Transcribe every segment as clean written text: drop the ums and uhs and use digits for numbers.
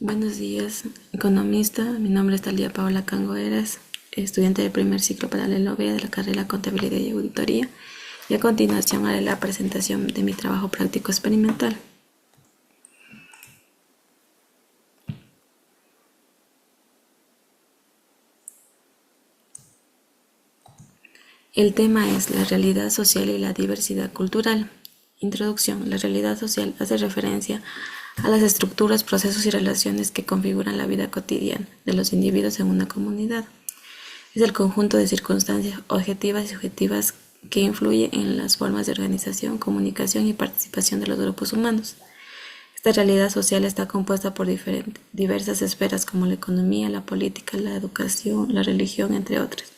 Buenos días, economista. Mi nombre es Talía Paola Cangoeras, estudiante del primer ciclo paralelo B de la carrera Contabilidad y Auditoría. Y a continuación haré la presentación de mi trabajo práctico experimental. El tema es la realidad social y la diversidad cultural. Introducción. La realidad social hace referencia a las estructuras, procesos y relaciones que configuran la vida cotidiana de los individuos en una comunidad. Es el conjunto de circunstancias objetivas y subjetivas que influye en las formas de organización, comunicación y participación de los grupos humanos. Esta realidad social está compuesta por diversas esferas como la economía, la política, la educación, la religión, entre otras.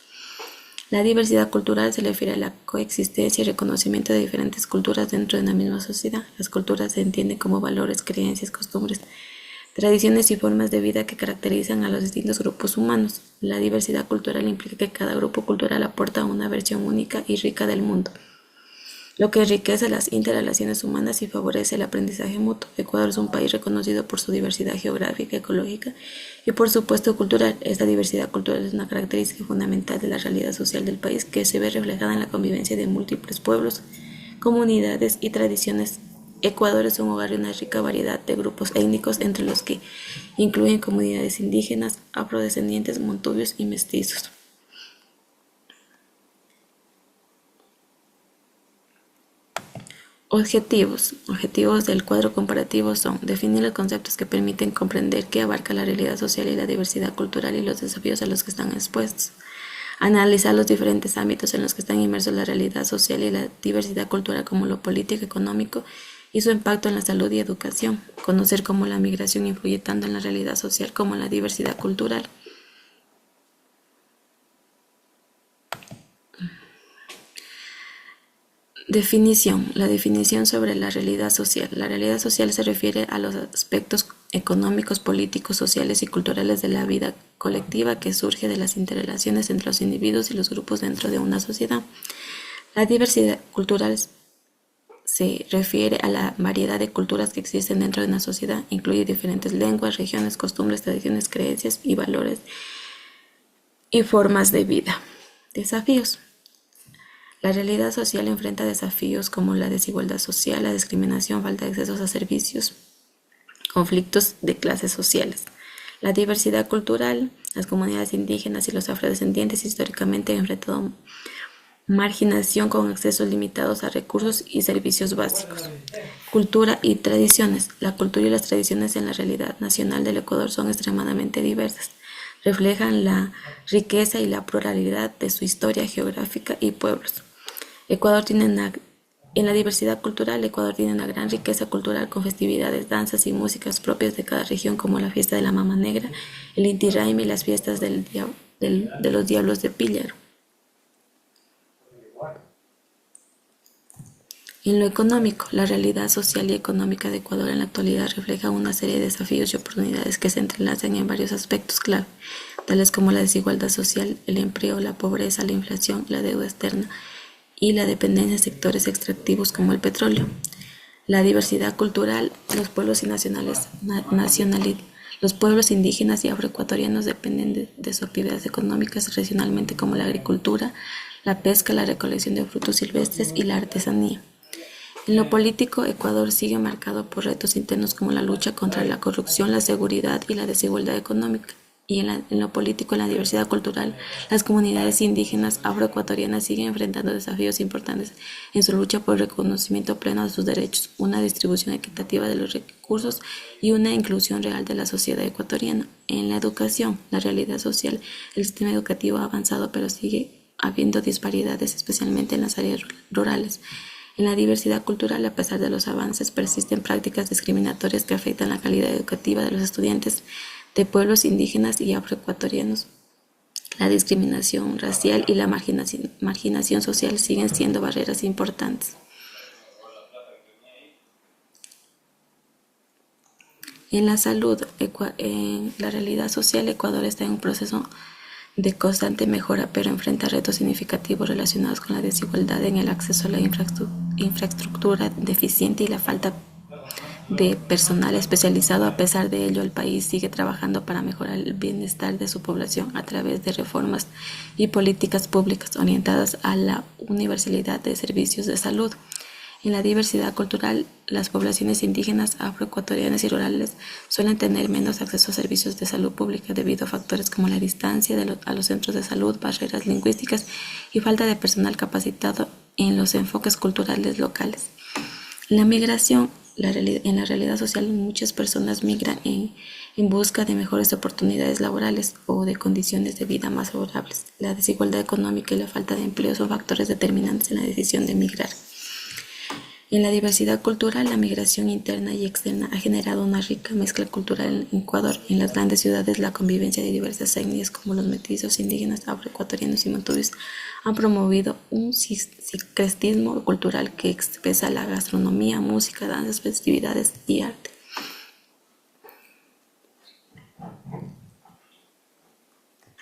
La diversidad cultural se refiere a la coexistencia y reconocimiento de diferentes culturas dentro de una misma sociedad. Las culturas se entienden como valores, creencias, costumbres, tradiciones y formas de vida que caracterizan a los distintos grupos humanos. La diversidad cultural implica que cada grupo cultural aporta una versión única y rica del mundo, lo que enriquece las interrelaciones humanas y favorece el aprendizaje mutuo. Ecuador es un país reconocido por su diversidad geográfica, ecológica y por supuesto cultural. Esta diversidad cultural es una característica fundamental de la realidad social del país, que se ve reflejada en la convivencia de múltiples pueblos, comunidades y tradiciones. Ecuador es un hogar de una rica variedad de grupos étnicos, entre los que incluyen comunidades indígenas, afrodescendientes, montubios y mestizos. Objetivos del cuadro comparativo son: definir los conceptos que permiten comprender qué abarca la realidad social y la diversidad cultural y los desafíos a los que están expuestos; analizar los diferentes ámbitos en los que están inmersos la realidad social y la diversidad cultural, como lo político, económico y su impacto en la salud y educación; conocer cómo la migración influye tanto en la realidad social como en la diversidad cultural. Definición. La definición sobre la realidad social. La realidad social se refiere a los aspectos económicos, políticos, sociales y culturales de la vida colectiva que surge de las interrelaciones entre los individuos y los grupos dentro de una sociedad. La diversidad cultural se refiere a la variedad de culturas que existen dentro de una sociedad. Incluye diferentes lenguas, regiones, costumbres, tradiciones, creencias y valores y formas de vida. Desafíos. La realidad social enfrenta desafíos como la desigualdad social, la discriminación, falta de acceso a servicios, conflictos de clases sociales. La diversidad cultural. Las comunidades indígenas y los afrodescendientes históricamente han enfrentado marginación con accesos limitados a recursos y servicios básicos. Cultura y tradiciones. La cultura y las tradiciones en la realidad nacional del Ecuador son extremadamente diversas. Reflejan la riqueza y la pluralidad de su historia geográfica y pueblos. En la diversidad cultural, Ecuador tiene una gran riqueza cultural con festividades, danzas y músicas propias de cada región, como la fiesta de la Mama Negra, el Inti Raymi y las fiestas de los Diablos de Píllaro. En lo económico, la realidad social y económica de Ecuador en la actualidad refleja una serie de desafíos y oportunidades que se entrelazan en varios aspectos clave, tales como la desigualdad social, el empleo, la pobreza, la inflación, la deuda externa y la dependencia de sectores extractivos como el petróleo. La diversidad cultural. Los pueblos y los pueblos indígenas y afroecuatorianos dependen de sus actividades económicas regionalmente, como la agricultura, la pesca, la recolección de frutos silvestres y la artesanía. En lo político, Ecuador sigue marcado por retos internos como la lucha contra la corrupción, la seguridad y la desigualdad económica. Y en lo político, en la diversidad cultural, las comunidades indígenas afroecuatorianas siguen enfrentando desafíos importantes en su lucha por el reconocimiento pleno de sus derechos, una distribución equitativa de los recursos y una inclusión real de la sociedad ecuatoriana. En la educación, la realidad social, el sistema educativo ha avanzado, pero sigue habiendo disparidades, especialmente en las áreas rurales. En la diversidad cultural, a pesar de los avances, persisten prácticas discriminatorias que afectan la calidad educativa de los estudiantes de pueblos indígenas y afroecuatorianos. La discriminación racial y la marginación social siguen siendo barreras importantes. En la salud, en la realidad social, Ecuador está en un proceso de constante mejora, pero enfrenta retos significativos relacionados con la desigualdad en el acceso a la infraestructura deficiente y la falta de personal especializado. A pesar de ello, el país sigue trabajando para mejorar el bienestar de su población a través de reformas y políticas públicas orientadas a la universalidad de servicios de salud. En la diversidad cultural, las poblaciones indígenas, afroecuatorianas y rurales suelen tener menos acceso a servicios de salud pública debido a factores como la distancia a los centros de salud, barreras lingüísticas y falta de personal capacitado en los enfoques culturales locales. La migración, en la realidad social, muchas personas migran en busca de mejores oportunidades laborales o de condiciones de vida más favorables. La desigualdad económica y la falta de empleo son factores determinantes en la decisión de migrar. En la diversidad cultural, la migración interna y externa ha generado una rica mezcla cultural en Ecuador. En las grandes ciudades, la convivencia de diversas etnias como los mestizos, indígenas, afroecuatorianos y montubios han promovido un sincretismo cultural que expresa la gastronomía, música, danzas, festividades y arte.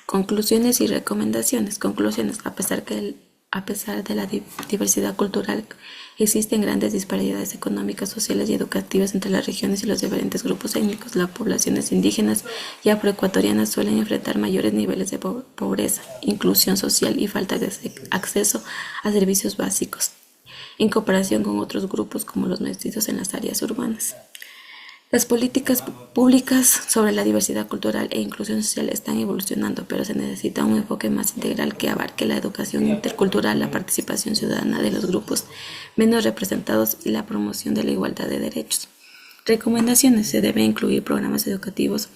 Conclusiones y recomendaciones. Conclusiones. A pesar de la diversidad cultural, existen grandes disparidades económicas, sociales y educativas entre las regiones y los diferentes grupos étnicos. Las poblaciones indígenas y afroecuatorianas suelen enfrentar mayores niveles de pobreza, inclusión social y falta de acceso a servicios básicos, en comparación con otros grupos como los mestizos en las áreas urbanas. Las políticas públicas sobre la diversidad cultural e inclusión social están evolucionando, pero se necesita un enfoque más integral que abarque la educación intercultural, la participación ciudadana de los grupos menos representados y la promoción de la igualdad de derechos. Recomendaciones: se deben incluir programas educativos,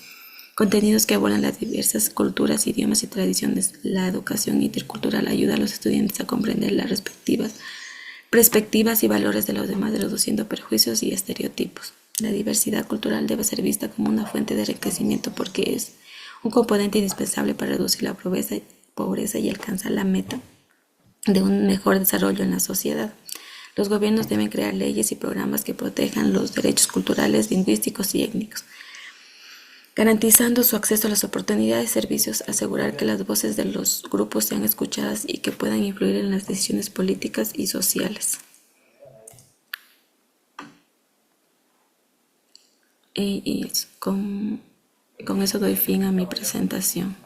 contenidos que abordan las diversas culturas, idiomas y tradiciones. La educación intercultural ayuda a los estudiantes a comprender las respectivas perspectivas y valores de los demás, reduciendo prejuicios y estereotipos. La diversidad cultural debe ser vista como una fuente de enriquecimiento porque es un componente indispensable para reducir la pobreza y alcanzar la meta de un mejor desarrollo en la sociedad. Los gobiernos deben crear leyes y programas que protejan los derechos culturales, lingüísticos y étnicos, garantizando su acceso a las oportunidades y servicios, asegurar que las voces de los grupos sean escuchadas y que puedan influir en las decisiones políticas y sociales. Y con eso doy fin a mi presentación.